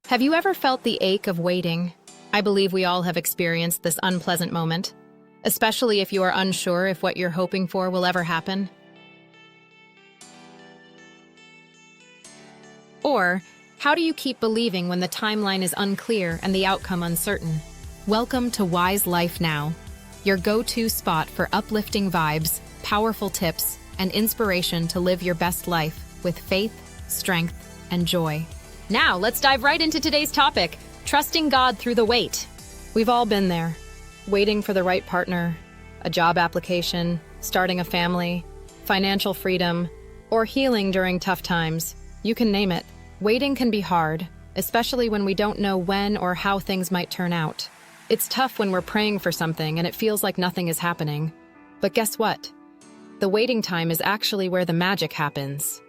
Have you ever felt the ache of waiting? I believe we all have experienced this unpleasant moment, especially if you are unsure if what you're hoping for will ever happen. Or, how do you keep believing when the timeline is unclear and the outcome uncertain? Welcome to Wise Life Now, your go-to spot for uplifting vibes, powerful tips, and inspiration to live your best life with faith, strength, and joy. Now, let's dive right into today's topic, trusting God through the wait. We've all been there, waiting for the right partner, a job application, starting a family, financial freedom, or healing during tough times. You can name it. Waiting can be hard, especially when we don't know when or how things might turn out. It's tough when we're praying for something and it feels like nothing is happening. But guess what? The waiting time is actually where the magic happens.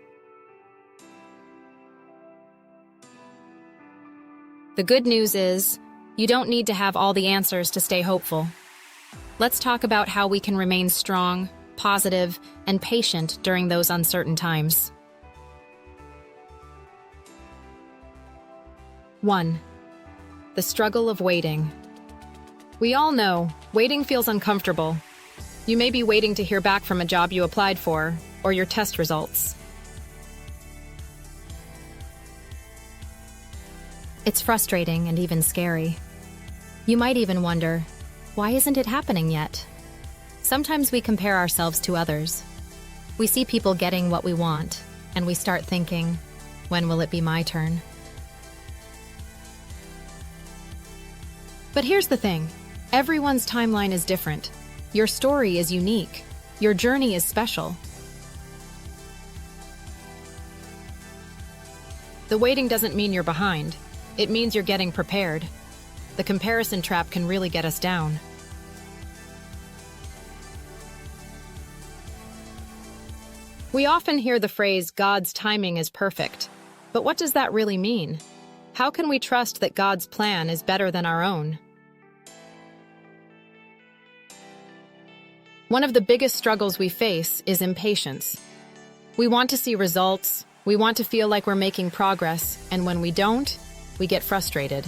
The good news is, you don't need to have all the answers to stay hopeful. Let's talk about how we can remain strong, positive, and patient during those uncertain times. 1. The struggle of waiting. We all know, waiting feels uncomfortable. You may be waiting to hear back from a job you applied for, or your test results. It's frustrating and even scary. You might even wonder, why isn't it happening yet? Sometimes we compare ourselves to others. We see people getting what we want, and we start thinking, when will it be my turn? But here's the thing, everyone's timeline is different. Your story is unique. Your journey is special. The waiting doesn't mean you're behind. It means you're getting prepared. The comparison trap can really get us down. We often hear the phrase, God's timing is perfect. But what does that really mean? How can we trust that God's plan is better than our own? One of the biggest struggles we face is impatience. We want to see results, we want to feel like we're making progress, and when we don't, we get frustrated.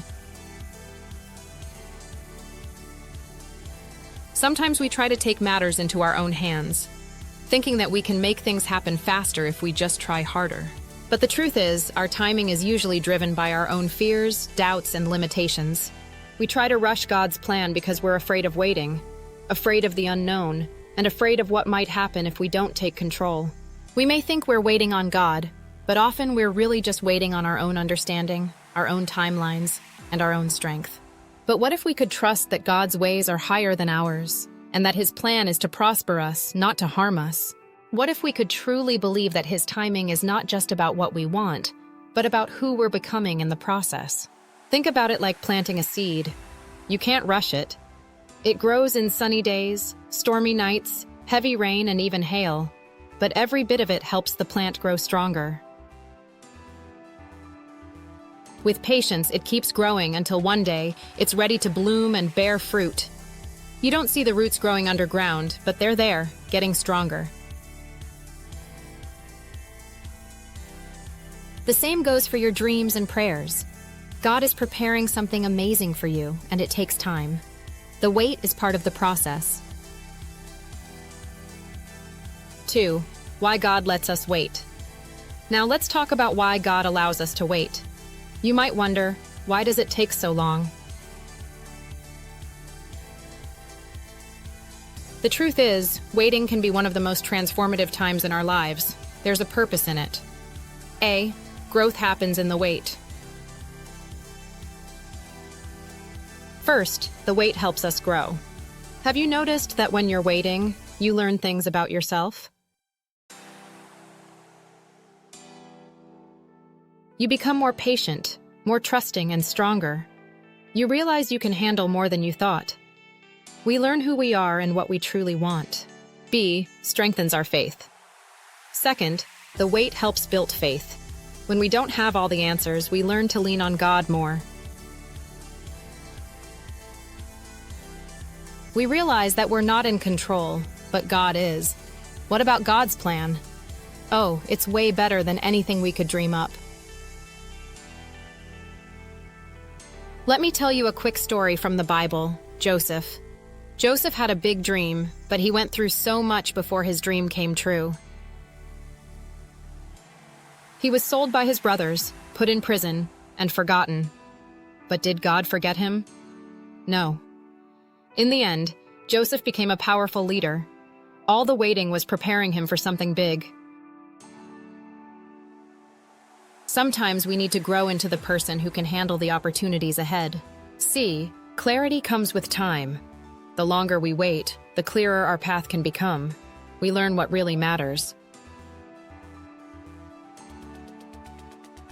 Sometimes we try to take matters into our own hands, thinking that we can make things happen faster if we just try harder. But the truth is, our timing is usually driven by our own fears, doubts, and limitations. We try to rush God's plan because we're afraid of waiting, afraid of the unknown, and afraid of what might happen if we don't take control. We may think we're waiting on God, but often we're really just waiting on our own understanding, our own timelines, and our own strength. But what if we could trust that God's ways are higher than ours, and that His plan is to prosper us, not to harm us? What if we could truly believe that His timing is not just about what we want, but about who we're becoming in the process? Think about it like planting a seed. You can't rush it. It grows in sunny days, stormy nights, heavy rain, and even hail. But every bit of it helps the plant grow stronger. With patience, it keeps growing until one day, it's ready to bloom and bear fruit. You don't see the roots growing underground, but they're there, getting stronger. The same goes for your dreams and prayers. God is preparing something amazing for you, and it takes time. The wait is part of the process. 2. Why God lets us wait. Now let's talk about why God allows us to wait. You might wonder, why does it take so long? The truth is, waiting can be one of the most transformative times in our lives. There's a purpose in it. A. Growth happens in the wait. First, the wait helps us grow. Have you noticed that when you're waiting, you learn things about yourself? You become more patient, more trusting, and stronger. You realize you can handle more than you thought. We learn who we are and what we truly want. B. Strengthens our faith. Second, the wait helps build faith. When we don't have all the answers, we learn to lean on God more. We realize that we're not in control, but God is. What about God's plan? Oh, it's way better than anything we could dream up. Let me tell you a quick story from the Bible, Joseph. Joseph had a big dream, but he went through so much before his dream came true. He was sold by his brothers, put in prison, and forgotten. But did God forget him? No. In the end, Joseph became a powerful leader. All the waiting was preparing him for something big. Sometimes we need to grow into the person who can handle the opportunities ahead. See, clarity comes with time. The longer we wait, the clearer our path can become. We learn what really matters.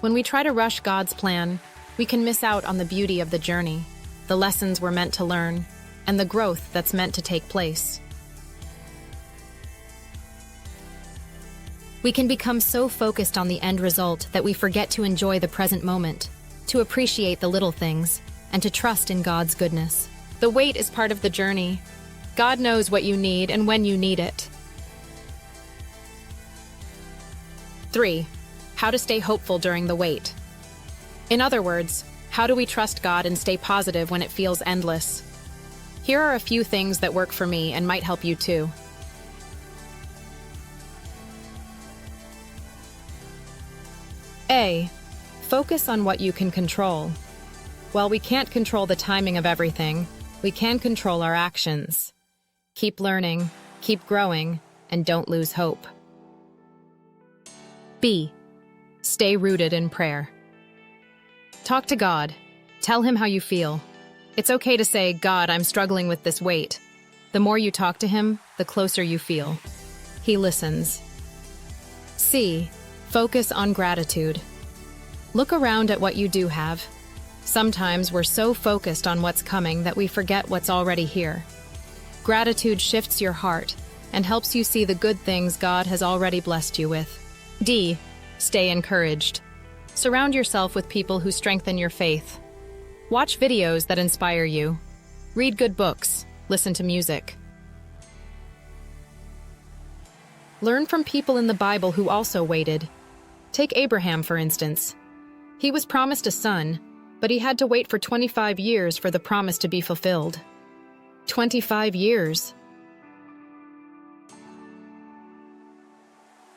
When we try to rush God's plan, we can miss out on the beauty of the journey, the lessons we're meant to learn, and the growth that's meant to take place. We can become so focused on the end result that we forget to enjoy the present moment, to appreciate the little things, and to trust in God's goodness. The wait is part of the journey. God knows what you need and when you need it. 3. How to stay hopeful during the wait. In other words, how do we trust God and stay positive when it feels endless? Here are a few things that work for me and might help you too. A. Focus on what you can control. While we can't control the timing of everything, we can control our actions. Keep learning, keep growing, and don't lose hope. B. Stay rooted in prayer. Talk to God. Tell him how you feel. It's okay to say, God, I'm struggling with this weight. The more you talk to him, the closer you feel. He listens. C. Focus on gratitude. Look around at what you do have. Sometimes we're so focused on what's coming that we forget what's already here. Gratitude shifts your heart and helps you see the good things God has already blessed you with. D. Stay encouraged. Surround yourself with people who strengthen your faith. Watch videos that inspire you. Read good books. Listen to music. Learn from people in the Bible who also waited. Take Abraham, for instance. He was promised a son, but he had to wait for 25 years for the promise to be fulfilled. 25 years.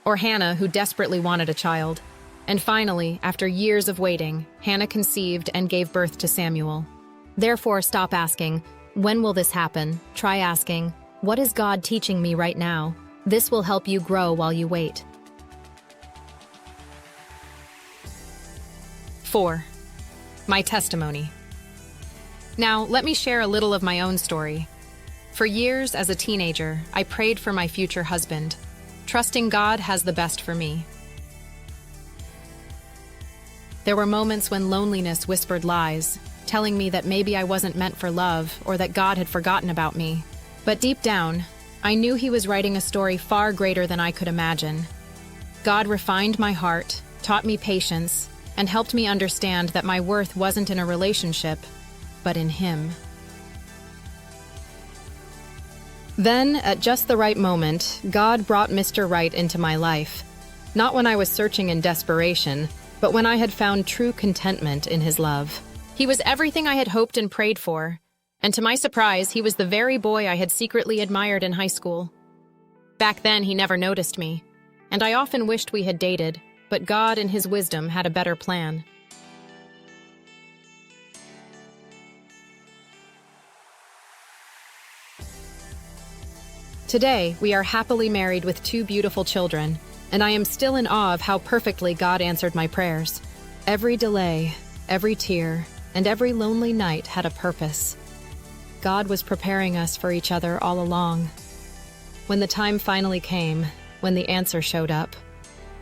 Or Hannah, who desperately wanted a child. And finally, after years of waiting, Hannah conceived and gave birth to Samuel. Therefore, stop asking, when will this happen? Try asking, what is God teaching me right now? This will help you grow while you wait. 4. My testimony. Now, let me share a little of my own story. For years, as a teenager, I prayed for my future husband, trusting God has the best for me. There were moments when loneliness whispered lies, telling me that maybe I wasn't meant for love or that God had forgotten about me. But deep down, I knew he was writing a story far greater than I could imagine. God refined my heart, taught me patience, and helped me understand that my worth wasn't in a relationship, but in him. Then, at just the right moment, God brought Mr. Right into my life. Not when I was searching in desperation, but when I had found true contentment in his love. He was everything I had hoped and prayed for, and to my surprise, he was the very boy I had secretly admired in high school. Back then, he never noticed me, and I often wished we had dated, but God in his wisdom had a better plan. Today, we are happily married with 2 beautiful children, and I am still in awe of how perfectly God answered my prayers. Every delay, every tear, and every lonely night had a purpose. God was preparing us for each other all along. When the time finally came, when the answer showed up,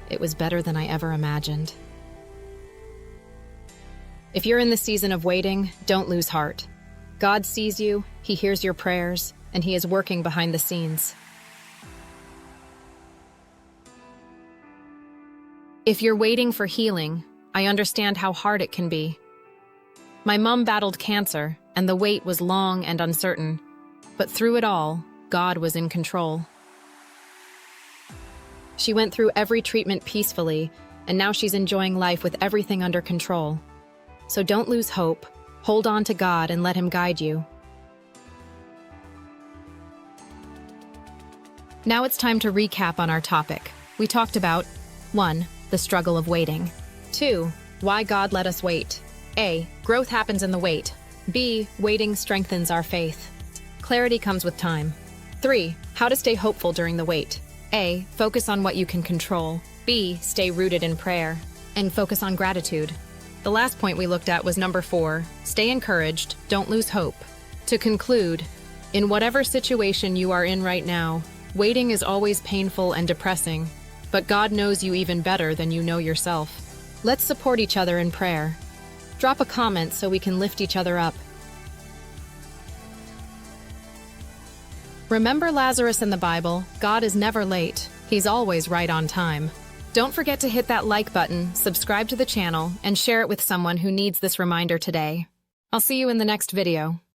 it was better than I ever imagined. If you're in the season of waiting, don't lose heart. God sees you, he hears your prayers, and he is working behind the scenes. If you're waiting for healing, I understand how hard it can be. My mom battled cancer, and the wait was long and uncertain. But through it all, God was in control. She went through every treatment peacefully, and now she's enjoying life with everything under control. So don't lose hope, Hold on to God and let Him guide you. Now it's time to recap on our topic. We talked about 1. The struggle of waiting. 2. Why God let us wait. A. Growth happens in the wait. B. Waiting strengthens our faith. Clarity comes with time. 3. How to stay hopeful during the wait. A. Focus on what you can control. B. Stay rooted in prayer. And focus on gratitude. The last point we looked at was number 4. Stay encouraged, don't lose hope. To conclude, in whatever situation you are in right now, waiting is always painful and depressing, but God knows you even better than you know yourself. Let's support each other in prayer. Drop a comment so we can lift each other up. Remember Lazarus in the Bible, God is never late. He's always right on time. Don't forget to hit that like button, subscribe to the channel, and share it with someone who needs this reminder today. I'll see you in the next video.